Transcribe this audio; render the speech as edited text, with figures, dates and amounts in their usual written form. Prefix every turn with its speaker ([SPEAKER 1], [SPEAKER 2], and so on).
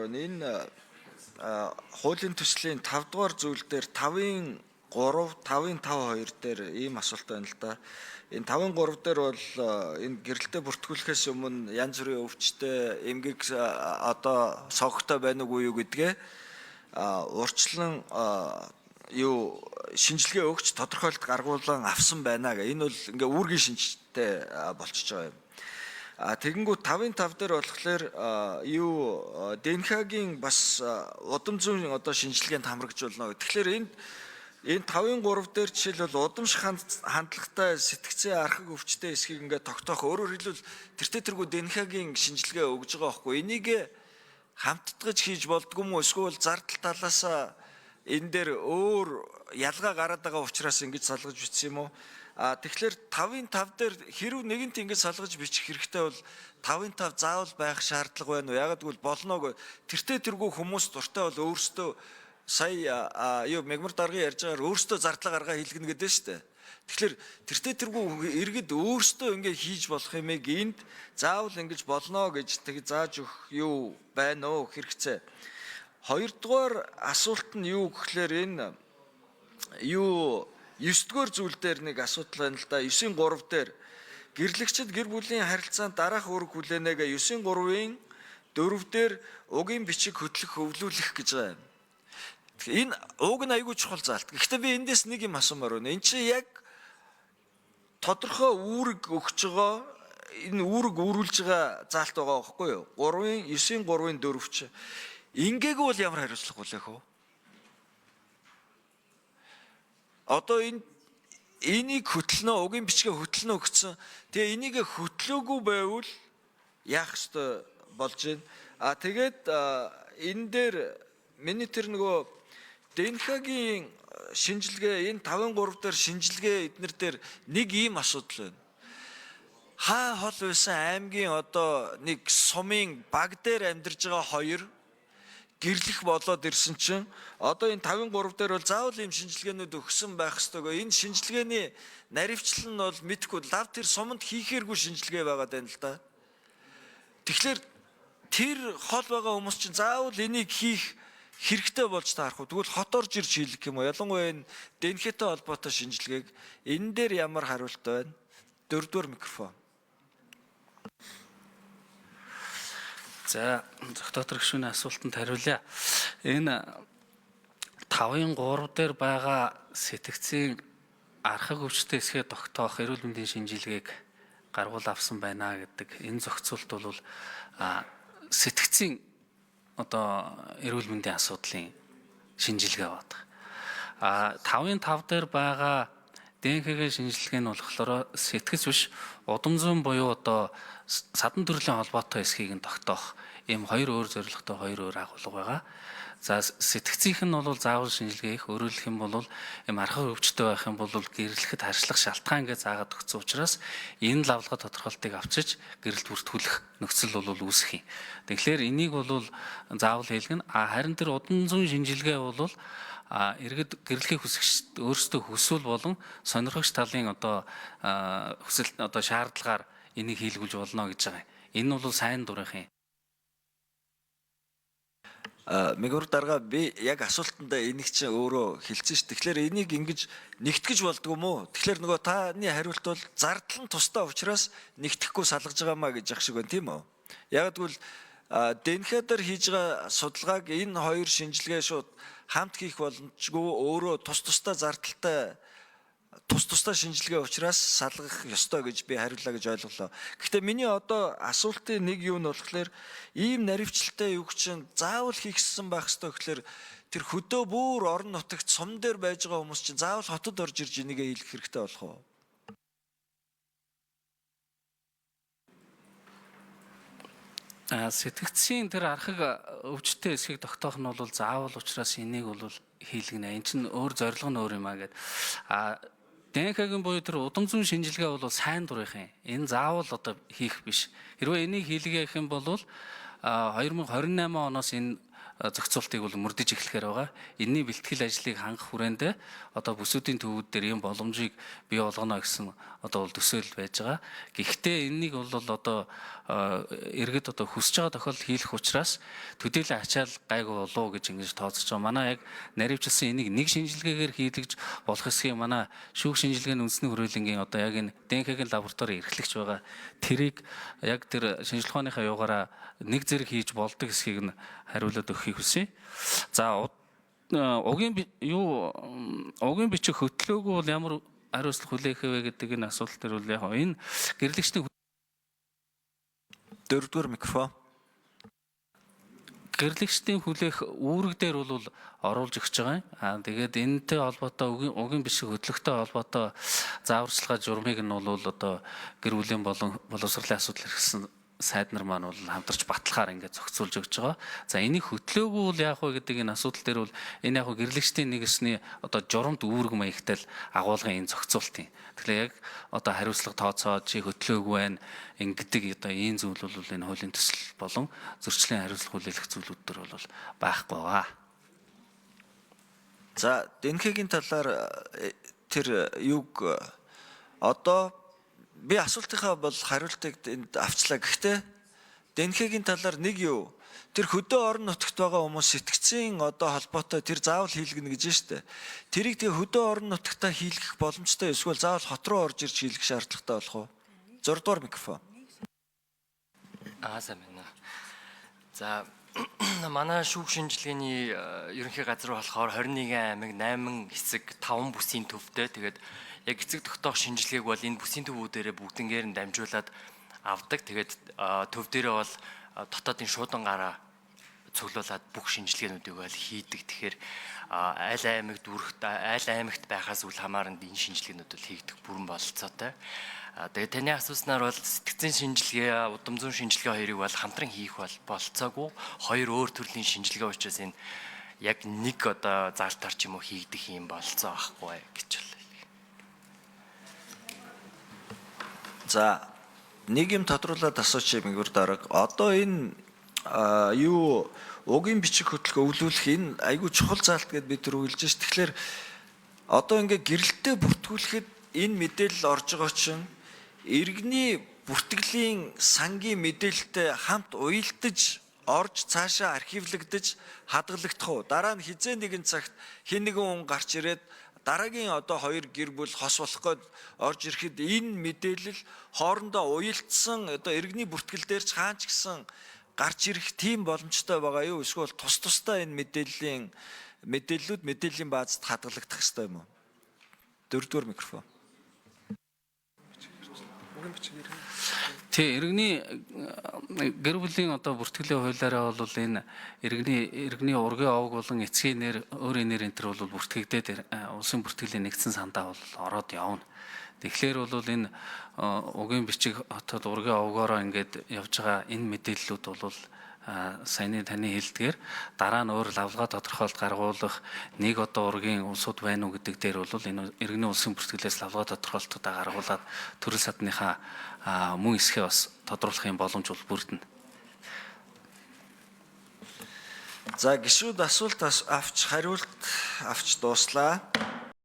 [SPEAKER 1] байна. Энэ хуулийн төслийн 5 дугаар зүйл дээр 5-ын 3, 5-ын 5-2 дээр ийм асуулт байна л да. Энэ 5-ын 3 дээр бол энэ гэрэлтэд бүртгүүлэхээс өмнө янз бүрийн өвчтөе, эмгэг одоо согогтой байна уу юу гэдгээ урьдчилан шинжилгээ өгч тодорхойлт гаргуулan авсан байна гэх. Энэ бол ингээ үүргийн шинжтэй болчихж байгаа юм. Тэгэнгүүт 5-ын 5 дээр болохоор ДНХ-гийн бас удам зүйн одоо шинжилгээнд хамрагдуулна. Тэгэхээр энэ 5-ын 3 дээр жишээлбэл удамших хандлагатай сэтгцийн архаг өвчтэй эсхийг ингээд тогтоох, өөрөөр хэлбэл тэртээ ДНХ-гийн шинжилгээ өгж байгаа байхгүй. Энийг хамтдагж хийж болдгүй мүү? Эсвэл зардал талаасаа энэ дээр өөр ялгаа гараад байгаа учраас ингэж салгаж бичсэн юм уу? Тэгэхээр 5-ын 5 дээр хэрв нэгэнт ингэж салгаж бичих хэрэгтэй бол 5-ын 5 заавал байх шаардлага байна уу? Ягаад гэвэл болноог тэртээ тэргүй хүмүүс дуртай бол өөрсдөө сая мегмар даргын ярьж байгаагаар өөрсдөө зардал гаргаа хийлгэнэ гэдэг шүү дээ. Тэгэхээр тэртээ тэргүй иргэд өөрсдөө ингэ хийж болох юмыг энд заавал ингэж болно гэж тэг зааж өгөх юу байна уу хэрэгцээ. Хоёрдугаар асуулт нь юу гэхээр энэ 9-р зүйл дээр нэг асуудал байна л да. 9-ийн 3 дээр гэрлэгчид гэр бүлийн харилцаанд дараах үүрэг хүлээнэгээ 9-ийн 3-ын 4 дээр угийн бичиг хөтлөх хөвлүүлэх гэж байгаа юм. Энэ уг нь айгүй чухал заалт. Гэхдээ би эндээс нэг юм асуумаар байна. Энд чи яг тодорхой үүрэг өгч байгаа, энэ үүрэг үүрүүлж байгаа заалт байгаа байхгүй юу? 9-ийн 3-ын 4 ч ингээгүй бол ямар хариуцлага хүлээх вэ? Одоо энийг хөтлөнө, угийн бичгээ хөтлөнө өгсөн. Тэгээ энийг хөтлөөгүй байвал яах ёстой болж байна. Тэгээд энэ дээр миний тэр нөгөө ДНХ-гийн шинжилгээ, энэ 5-ын 3 дээр шинжилгээ эднэр дээр нэг ийм асуудал байна. Хаа хол байсан аймгийн одоо нэг сумын баг дээр амьдарж байгаа хоёр гэрлэх болоод ирсэн чинь одоо энэ 5-ын 3 дээр бол заавал ийм шинжилгээнүүд өгсөн байх ёстой. Энэ шинжилгээний наривчлал нь бол мэдхгүй лав тэр суманд хийхээргүй шинжилгээ байгаад байна л да. Тэгэхээр тэр хол байгаа хүмүүс чинь заавал энийг хийх хэрэгтэй болж таарах уу? Тэгвэл хот орж ирж хийлгэх юм уу? Ялангуяа энэ ДНХ-тэй холбоотой шинжилгээг энэ дээр ямар хариулт байна? 4-р микрофон.
[SPEAKER 2] За, доктор гишүүний асуултанд хариулъя. Энэ 5-ын 3 дээр байгаа сэтгцийн архаг өвчтөе эсгээ тогтоох эрүүл мэндийн шинжилгээг гаргуул авсан байна гэдэг энэ зохицуулт бол сэтгцийн одоо эрүүл мэндийн асуудлын шинжилгээ байдаг. 5-ын 5 дээр байгаа ДНХ-гийн шинжилгээ нь болохоор сэтгц биш удам зүйн буюу одоо садан төрлийн холбоотой эсхийг нь тогтоох ийм хоёр өөр зорилготой хоёр өөр агуулга байгаа. За сэтгцийнх нь бол заавал шинжилгээ их, өөрөлдөх юм бол ийм архаг өвчтөй байх юм бол гэрлэхэд харьшлах шалтгаан гэж заагаад өгсөн учраас энэ лавлага тодорхойлтыг авчиж гэрэлт бүртгүүлэх нөхцөл бол үүсэх юм. Тэгэхээр энийг бол заавал хийлгэнэ. Харин тэр удам зүйн шинжилгээ бол иргэд гэрлэхийг хүсэгч өөрсдөө хүсвэл болон сонирхогч талын одоо хүсэл одоо шаардлагаар энийг хийлгүүлж болно гэж байгаа юм. Энэ бол сайн дурынх юм.
[SPEAKER 1] Мегмар дарга би яг асуултандаа энийг чинь өөрөө хэлсэн ш. Тэгэхээр энийг ингэж нэгтгэж болдгоо мó? Тэгэхээр нөгөө таны хариулт бол зардал нь тусдаа учраас нэгтгэхгүй салгаж байгаамаа гэж ах шиг байна тийм үү? Яг тэгвэл ДНХ дээр хийж байгаа судалгааг энэ хоёр шинжилгээ шууд хамт хийх боломжгүй өөрөө тусдаа зардалтай тусдаа шинжилгээ учраас салгах ёстой гэж би хариуллаа гэж ойлголоо. Гэхдээ миний одоо асуултын нэг юу нь болохоор ийм наривчлалтай юу чинь заавал хийгссэн байх ёстой гэхээр тэр хөдөө бүр орон нутагт сум дээр байж байгаа хүмүүс чинь заавал хотод орж ирж энийг хийх хэрэгтэй болох уу?
[SPEAKER 2] Сэтгцийн тэр архаг өвчтөе эсхийг тогтоох нь бол заавал учраас энийг бол хийлгэнэ. Энд чинь өөр зорилго нь өөр юм аа гэд. ДНХ-гийн буюу тэр удам зүйн шинжилгээ бол сайн дурынх юм. Энэ заавал одоо хийх биш. Хэрвээ энийг хийлгэх юм бол 2028 оноос энэ зохицуултыг бол мөрдөж эхлэхээр байгаа. Энэний бэлтгэл ажлыг хангах хүрээндээ одоо бүсүүдийн төвүүд дээр ийм боломжийг бий болгоно гэсэн одоо бол төсөөлөл байж байгаа. Гэхдээ энэнийг бол одоо иргэд одоо хүсэж байгаа тохиолдолд хийх учраас төдийлөн ачаал гайгүй болов гэж ингэж тооцож байгаа. Манай яг наривчилсан энийг нэг шинжилгээгээр хийлгэж болох эсхийг манай шүүх шинжилгээний үндэсний хүрээлэнгийн одоо яг энэ ДНХ-гийн лаборатори эрхлэгч байгаа. Тэрийг яг тэр шинжилгээ ухааныхаа югаараа нэг зэрэг хийж болдог эсхийг нь хариулаад өгөхийг хүсье. За угийн бичих хөтлөөгүй бол ямар хариуцлага хүлээх вэ гэдэг энэ асуулт төр бол яг энэ гэрлэгчдийн
[SPEAKER 1] Дөрөвдүгээр микрофон.
[SPEAKER 2] гэрлэгчдийн хүлээх үүрэг дээр бол оруулж өгч байгаа юм. Тэгээд энэтэй холбоотой угийн бишиг хөтлөгтэй холбоотой зааварчилгаа журмыг нь бол одоо гэр бүлийн болон боловсролын асуудал хэрэгсэн сайд нар маань бол хамтарч баталгаар ингээд зохицуулж өгч байгаа. За энийг хөтлөөгүй бол яах вэ гэдэг энэ асуудал дээр бол энэ яг гэрлэгчдийн нэгэсний одоо журамд үүрэг маягтай л агуулгын энэ зохицуулт юм. Тэгэхээр яг одоо хариуцлага тооцоод чи хөтлөөгүй байна ингээд одоо ийм зүйл бол энэ хуулийн төсөл болон зөрчлийн хариуцлага хүлээх зүйлүүд төр бол байхгүй байгаа.
[SPEAKER 1] За ДНХ-гийн талаар тэр юг одоо би асуултынхаа бол хариултыг энд авчлаа. Гэхдээ ДНХ-гийн талаар нэг юу тэр хөдөө орон нутагт байгаа хүмүүс сэтгцийн одоо холбоотой тэр заавал хийлгэнэ гэж штэ. Тэрийг тэгээ хөдөө орон нутагтаа хийлгэх боломжтой эсвэл заавал хот руу орж ирж хийлгэх шаардлагатай болох уу? 6 дугаар микрофон.
[SPEAKER 3] Сайн байна. За манай шүүх шинжилгээний ерөнхий газар болохоор 21 аймаг 8 хэсэг 5 бүсийн төвтэй. Тэгээд яг эцэг тогтоох шинжилгээг бол энэ бүсийн төвүүдээрээ бүгднгээр нь дамжуулаад авдаг. Тэгээд төв дээрээ бол дотоодын шуудан гараа цуглуулад бүх шинжилгээнүүдийг бол хийдэг. Тэгэхээр аль аймагт байхаас үл хамааран энэ шинжилгээнүүд бол хийгдэх бүрэн бололцоотой. Тэгээд таны асууснаар бол сэтгцийн шинжилгээ, удам зүүн шинжилгээ хоёрыг бол хамтран хийх бололцоогүй. Хоёр өөр төрлийн шинжилгээ учраас энэ яг нэг одоо залтаар ч юм уу хийгдэх юм бололцоо байхгүй гэж байна.
[SPEAKER 1] За нэг юм тодруулаад асуучих юм гэр дарга. Одоо энэ юу угийн бичих хөтөлбөр өвлүүлэх энэ айгүй чухал заалт гэдээ бид тэр үйлж ш. Тэгэхээр одоо ингээ гэрэлтээ бүртгүүлэхэд энэ мэдээлэл орж байгаа чинь иргэний бүртгэлийн сангийн мэдээлэлтэй хамт уялдаж орж цаашаа архивлагдаж хадгалагдах уу? Дараа нь хизээ нэгэн цагт хэн нэгэн хүн гарч ирээд дараагийн одоо хоёр гэр бүл хос болох гээд орж ирэхэд энэ мэдээлэл хоорондоо уялдсан одоо иргэний бүртгэл дээр ч хаач гисэн гарч ирэх тийм боломжтой байгаа юу? Эсвэл тус тусдаа энэ мэдээллийн баазд хадгалагдах ёстой юм уу? 4-р микрофон.
[SPEAKER 2] Тэ иргэний гэр бүлийн одоо бүртгэлийн хуулиараа бол энэ иргэний ургийн овог болон эцгийн нэр өөрийн нэр энэ төр бол бүртгэгдээд улсын бүртгэлийн нэгдсэн сандаа бол ороод явна. Тэгэхээр бол энэ угийн бичиг хотод ургийн овгоороо ингээд явж байгаа энэ мэдээллүүд бол саяны таны хэлдгээр дараа нь өөр лавлгаа тодорхойлт гаргуулах нэг одоо ургийн улсууд байна уу гэдэг дээр бол энэ иргэний улсын бүртгэлээс лавлгаа тодорхойлтуудаа гаргуулад төрөл садныхаа мөн эсхээ бас тодруулахын боломж бол бүрдэнэ.
[SPEAKER 1] За гишүүд асуулт авч хариулт авч дууслаа.